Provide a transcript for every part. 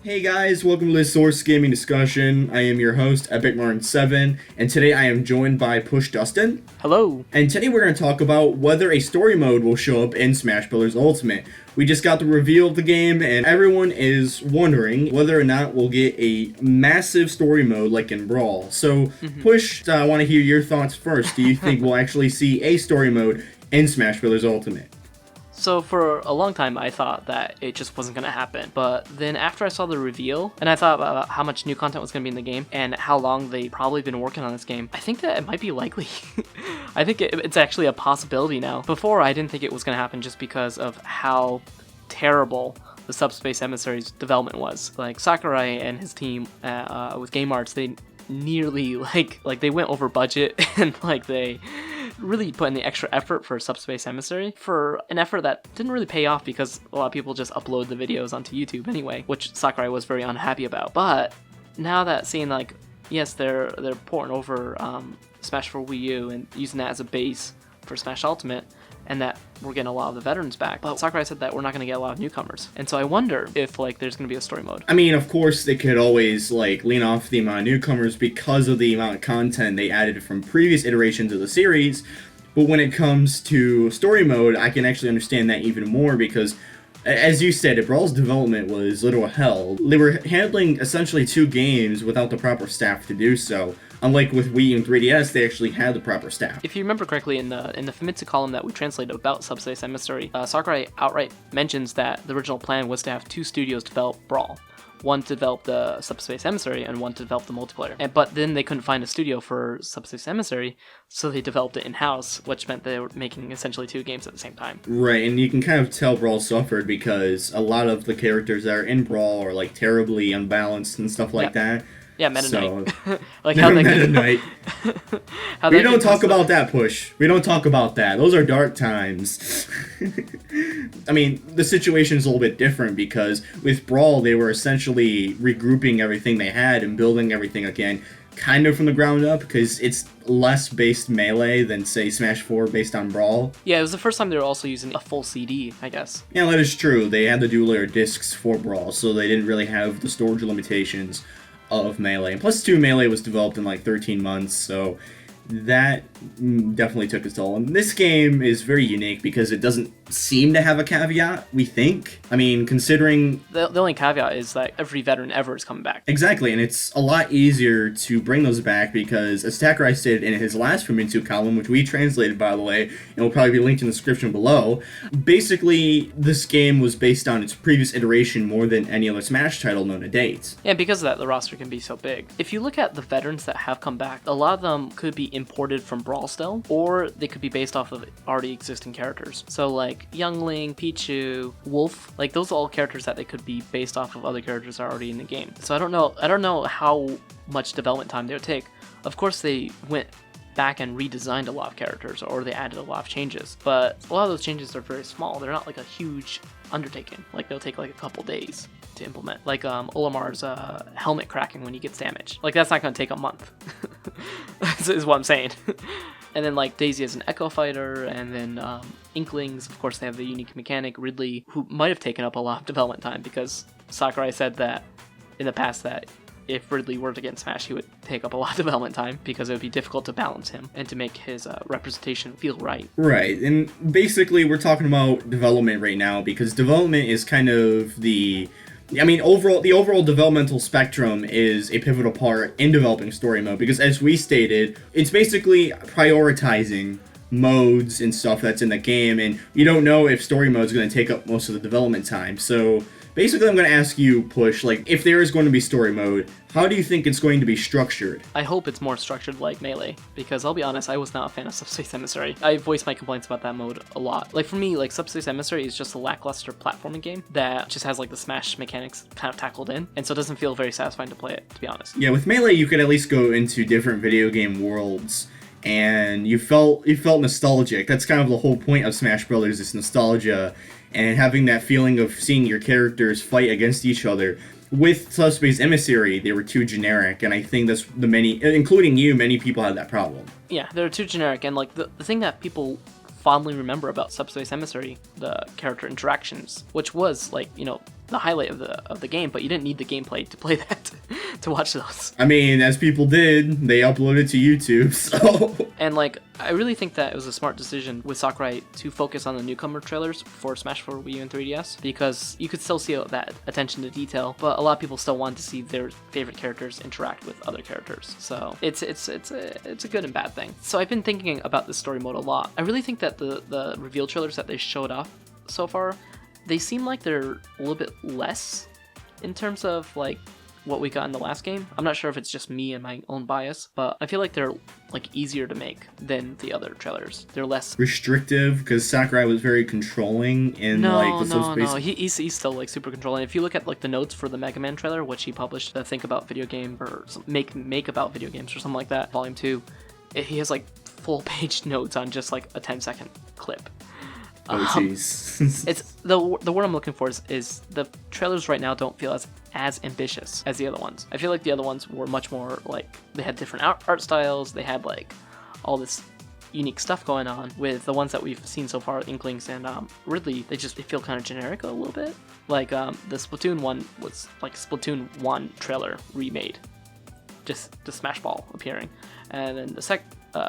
Hey guys, welcome to the Source Gaming Discussion. I am your host, EpicMartin7, and today I am joined by PushDustIn. Hello. And today we're going to talk about whether a story mode will show up in Smash Bros. Ultimate. We just got the reveal of the game, and everyone is wondering whether or not we'll get a massive story mode like in Brawl. So, Push, I want to hear your thoughts first. Do you think we'll actually see a story mode in Smash Bros. Ultimate? So for a long time, I thought that it just wasn't going to happen. But then after I saw the reveal, and I thought about how much new content was going to be in the game, and how long they've probably been working on this game, I think that it might be likely. I think it's actually a possibility now. Before, I didn't think it was going to happen just because of how terrible the Subspace Emissaries development was. Like, Sakurai and his team with Game Arts, they nearly, like they went over budget, and, they really put in the extra effort for Subspace Emissary for an effort that didn't really pay off because a lot of people just upload the videos onto YouTube anyway, which Sakurai was very unhappy about. But now that seeing yes, they're porting over Smash for Wii U and using that as a base for Smash Ultimate, and that we're getting a lot of the veterans back. But Sakurai said that we're not going to get a lot of newcomers. And so I wonder if there's going to be a story mode. I mean, of course, they could always lean off the amount of newcomers because of the amount of content they added from previous iterations of the series. But when it comes to story mode, I can actually understand that even more because, as you said, Brawl's development was literal hell. They were handling essentially two games without the proper staff to do so. Unlike with Wii and 3DS, they actually had the proper staff. If you remember correctly, in the Famitsu column that we translated about Subspace Emissary, Sakurai outright mentions that the original plan was to have two studios develop Brawl. One to develop the Subspace Emissary and one to develop the multiplayer. But then they couldn't find a studio for Subspace Emissary, so they developed it in-house, which meant they were making essentially two games at the same time. Right, and you can kind of tell Brawl suffered because a lot of the characters that are in Brawl are terribly unbalanced and stuff like that. Yeah, Meta Knight. How Meta Knight. We don't talk about that, Push. We don't talk about that. Those are dark times. I mean, the situation is a little bit different because with Brawl, they were essentially regrouping everything they had and building everything again, kind of from the ground up, because it's less based melee than, say, Smash 4 based on Brawl. Yeah, it was the first time they were also using a full CD, I guess. Yeah, that is true. They had the dual-layer discs for Brawl, so they didn't really have the storage limitations of Melee. And plus 2 Melee was developed in 13 months, so that definitely took its toll. And this game is very unique because it doesn't seem to have a caveat, we think. I mean, considering... The only caveat is that every veteran ever is coming back. Exactly, and it's a lot easier to bring those back because, as Sakurai stated in his last Famitsu column, which we translated, by the way, and will probably be linked in the description below, basically, this game was based on its previous iteration more than any other Smash title known to date. Yeah, because of that, the roster can be so big. If you look at the veterans that have come back, a lot of them could be imported from Brawl still, or they could be based off of already existing characters. So Youngling, Pichu, Wolf, those are all characters that they could be based off of other characters that are already in the game. So I don't know how much development time they would take. Of course they went back and redesigned a lot of characters, or they added a lot of changes, but a lot of those changes are very small. They're not a huge undertaking. They'll take a couple days to implement. Olimar's helmet cracking when he gets damaged. That's not going to take a month. is what I'm saying. And then Daisy as an Echo Fighter, and then Inklings, of course they have the unique mechanic. Ridley, who might have taken up a lot of development time because Sakurai said that in the past that if Ridley were to get in Smash, he would take up a lot of development time because it would be difficult to balance him and to make his representation feel right. Right, and basically we're talking about development right now because development is kind of the overall developmental spectrum is a pivotal part in developing story mode because, as we stated, it's basically prioritizing modes and stuff that's in the game, and you don't know if story mode is going to take up most of the development time. So basically, I'm going to ask you, Push, if there is going to be story mode, how do you think it's going to be structured? I hope it's more structured like Melee, because I'll be honest, I was not a fan of Subspace Emissary. I voiced my complaints about that mode a lot. For me, Subspace Emissary is just a lackluster platforming game that just has the Smash mechanics kind of tackled in, and so it doesn't feel very satisfying to play it, to be honest. Yeah, with Melee, you could at least go into different video game worlds, and you felt nostalgic. That's kind of the whole point of Smash Brothers, is nostalgia, and having that feeling of seeing your characters fight against each other. With Subspace Emissary, they were too generic, and I think that's including you, many people had that problem. Yeah, they're too generic, and the thing that people fondly remember about Subspace Emissary, the character interactions, which was like, the highlight of the game, but you didn't need the gameplay to play that to watch those. I mean, as people did, they uploaded to YouTube, so... And like, I really think that it was a smart decision with Sakurai to focus on the newcomer trailers for Smash for Wii U and 3DS, because you could still see that attention to detail, but a lot of people still want to see their favorite characters interact with other characters. So it's a good and bad thing. So I've been thinking about this story mode a lot. I really think that the reveal trailers that they showed off so far, they seem like they're a little bit less in terms of like what we got in the last game. I'm not sure if it's just me and my own bias, but I feel like they're like easier to make than the other trailers. They're less restrictive, because Sakurai was very controlling in like the subspace. No, he's still like super controlling. If you look at like the notes for the Mega Man trailer, which he published, the Think About Video Game or make about video games or something like that, Volume 2, he has like full page notes on just like a 10-second clip. Oh jeez. It's the word I'm looking for is the trailers right now don't feel as ambitious as the other ones. I feel like the other ones were much more like, they had different art styles, they had like all this unique stuff going on. With the ones that we've seen so far, Inklings and Ridley, they feel kind of generic a little bit. Like the Splatoon one was like Splatoon 1 trailer remade, just the Smash Ball appearing, and then the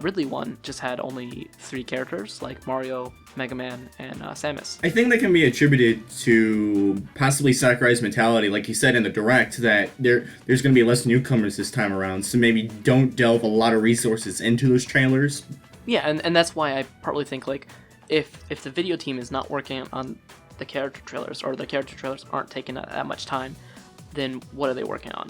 Ridley one just had only 3 characters, like Mario, Mega Man, and Samus. I think that can be attributed to possibly Sakurai's mentality, like he said in the Direct, that there's going to be less newcomers this time around, so maybe don't delve a lot of resources into those trailers. Yeah, and that's why I partly think, like, if the video team is not working on the character trailers, or the character trailers aren't taking that much time, then what are they working on?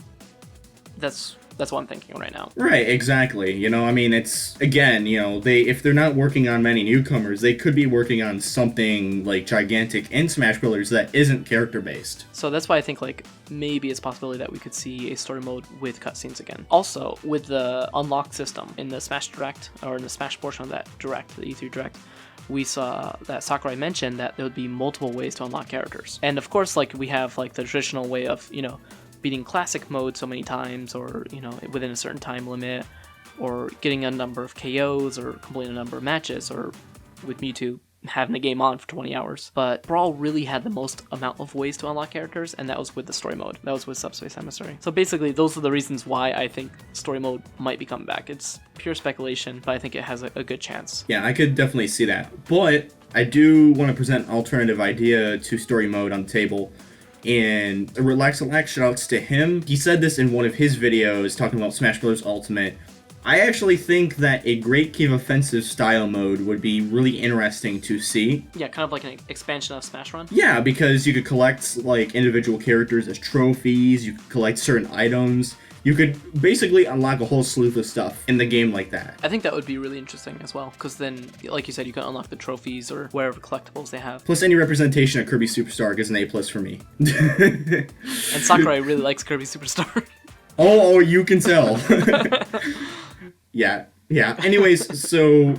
That's what I'm thinking right now. Right, exactly. I mean, it's, again, if they're not working on many newcomers, they could be working on something, like, gigantic in Smash Bros. That isn't character-based. So that's why I think, like, maybe it's a possibility that we could see a story mode with cutscenes again. Also, with the unlock system in the Smash Direct, or in the Smash portion of that Direct, the E3 Direct, we saw that Sakurai mentioned that there would be multiple ways to unlock characters. And, of course, like, we have, like, the traditional way of, beating classic mode so many times, or within a certain time limit, or getting a number of KOs, or completing a number of matches, or with Mewtwo having the game on for 20 hours. But Brawl really had the most amount of ways to unlock characters, and that was with the story mode. That was with Subspace Emissary. So basically, those are the reasons why I think story mode might be coming back. It's pure speculation, but I think it has a good chance. Yeah, I could definitely see that. But I do want to present an alternative idea to story mode on the table. And Relax, shoutouts to him. He said this in one of his videos talking about Smash Bros. Ultimate. I actually think that a Great Cave Offensive style mode would be really interesting to see. Yeah, kind of like an expansion of Smash Run. Yeah, because you could collect like individual characters as trophies, you could collect certain items. You could basically unlock a whole slew of stuff in the game like that. I think that would be really interesting as well, because then, like you said, you can unlock the trophies or whatever collectibles they have. Plus, any representation of Kirby Superstar is an A+ for me. And Sakurai really likes Kirby Superstar. Oh, you can tell. Yeah. Anyways, so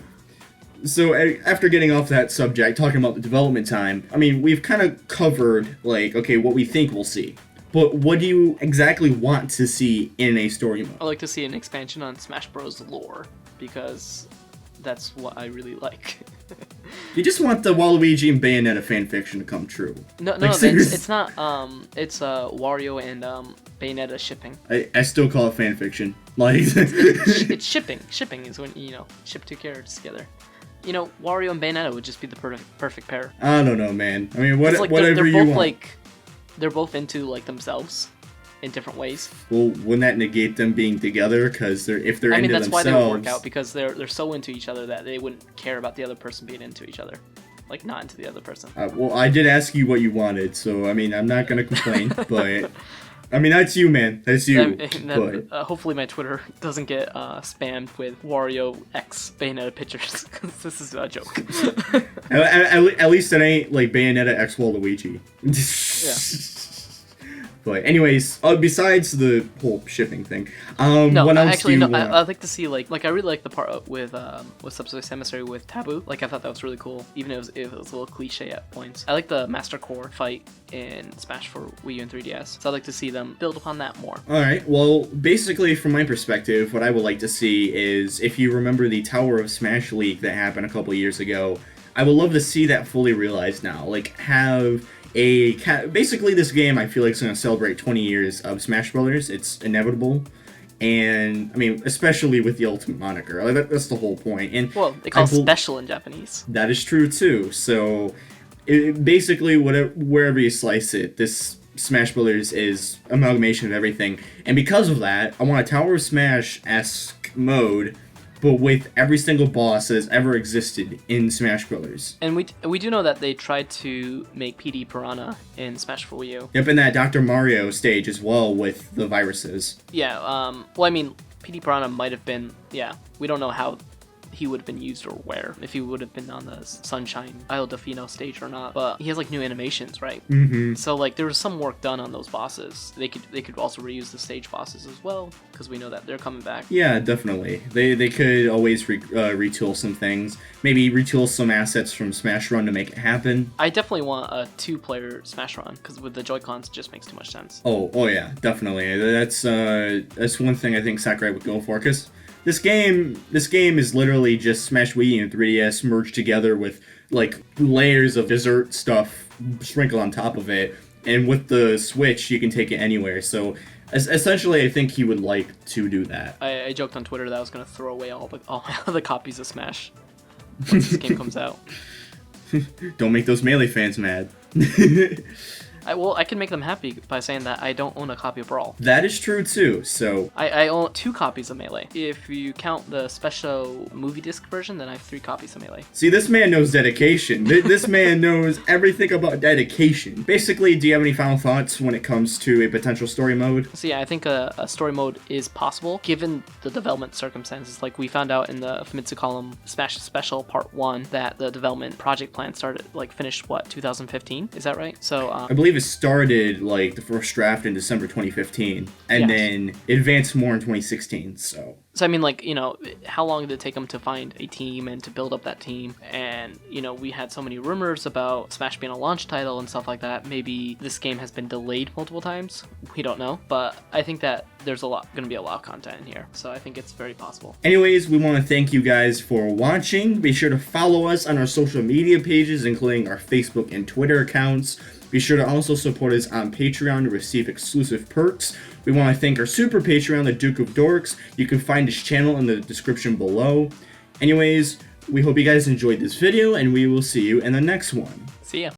after getting off that subject, talking about the development time, I mean, we've kind of covered, like, okay, what we think we'll see. But what do you exactly want to see in a story mode? I'd like to see an expansion on Smash Bros. Lore, because that's what I really like. You just want the Waluigi and Bayonetta fanfiction to come true. No, it's not. It's Wario and Bayonetta shipping. I still call it fanfiction. Like it's shipping. Shipping is when ship 2 characters together. Wario and Bayonetta would just be the perfect pair. I don't know, man. I mean, like whatever you want. They're both into like themselves in different ways. Well, wouldn't that negate them being together? Because if they're into themselves... that's why they would work out, because they're so into each other that they wouldn't care about the other person being into each other. Like, not into the other person. Well, I did ask you what you wanted, so, I mean, I'm not going to complain, but... I mean, that's you, man. That's you. Hopefully my Twitter doesn't get spammed with Wario X Bayonetta pictures, because this is a joke. At least it ain't, like, Bayonetta X Waluigi. Yeah. But anyways, besides the whole shipping thing, No, what else actually, do you no. want? I'd like to see like I really like the part with Subspace Emissary with Taboo. Like I thought that was really cool, even if it was a little cliche at points. I like the Master Core fight in Smash for Wii U and 3DS, so I'd like to see them build upon that more. All right. Well, basically, from my perspective, what I would like to see is, if you remember the Tower of Smash leak that happened a couple years ago, I would love to see that fully realized now. Like, have basically, this game, I feel like, is going to celebrate 20 years of Smash Brothers. It's inevitable. And, I mean, especially with the Ultimate moniker. Like, that's the whole point. And Well, they call it special in Japanese. that is true, too. So, basically, wherever you slice it, this Smash Brothers is amalgamation of everything. And because of that, I want a Tower of Smash-esque mode, but with every single boss that has ever existed in Smash Brothers. And we do know that they tried to make PD Piranha in Smash for Wii U. Yep, and that Dr. Mario stage as well with the viruses. Yeah, well, I mean, PD Piranha might have been, yeah, we don't know how he would have been used or where, if he would have been on the Sunshine Isle Delfino stage or not, but he has like new animations, right? Mm-hmm. So like there was some work done on those bosses. They could also reuse the stage bosses as well, because we know that they're coming back. Yeah, definitely. They could always retool some things. Maybe retool some assets from Smash Run to make it happen. I definitely want a 2-player Smash Run, because with the Joy-Cons it just makes too much sense. Oh yeah, definitely. That's one thing I think Sakurai would go for, because this game is literally just Smash Wii and 3DS merged together with like layers of dessert stuff sprinkled on top of it. And with the Switch, you can take it anywhere. So essentially, I think he would like to do that. I joked on Twitter that I was going to throw away all my other copies of Smash once this game comes out. Don't make those Melee fans mad. I can make them happy by saying that I don't own a copy of Brawl. That is true too, so... I own 2 copies of Melee. If you count the special movie disc version, then I have 3 copies of Melee. See, this man knows dedication. This man knows everything about dedication. Basically, do you have any final thoughts when it comes to a potential story mode? So yeah, I think a story mode is possible, given the development circumstances. Like, we found out in the Famitsu column Smash Special Part 1 that the development project plan finished, what, 2015? Is that right? So, I believe it started like the first draft in December 2015 and then it advanced more in 2016. So I mean, like, you know, how long did it take them to find a team and to build up that team? And, you know, we had so many rumors about Smash being a launch title and stuff like that. Maybe this game has been delayed multiple times. We don't know. But I think that there's going to be a lot of content in here. So I think it's very possible. Anyways, we want to thank you guys for watching. Be sure to follow us on our social media pages, including our Facebook and Twitter accounts. Be sure to also support us on Patreon to receive exclusive perks. We want to thank our super Patreon, the Duke of Dorks. You can find his channel in the description below. Anyways, we hope you guys enjoyed this video, and we will see you in the next one. See ya.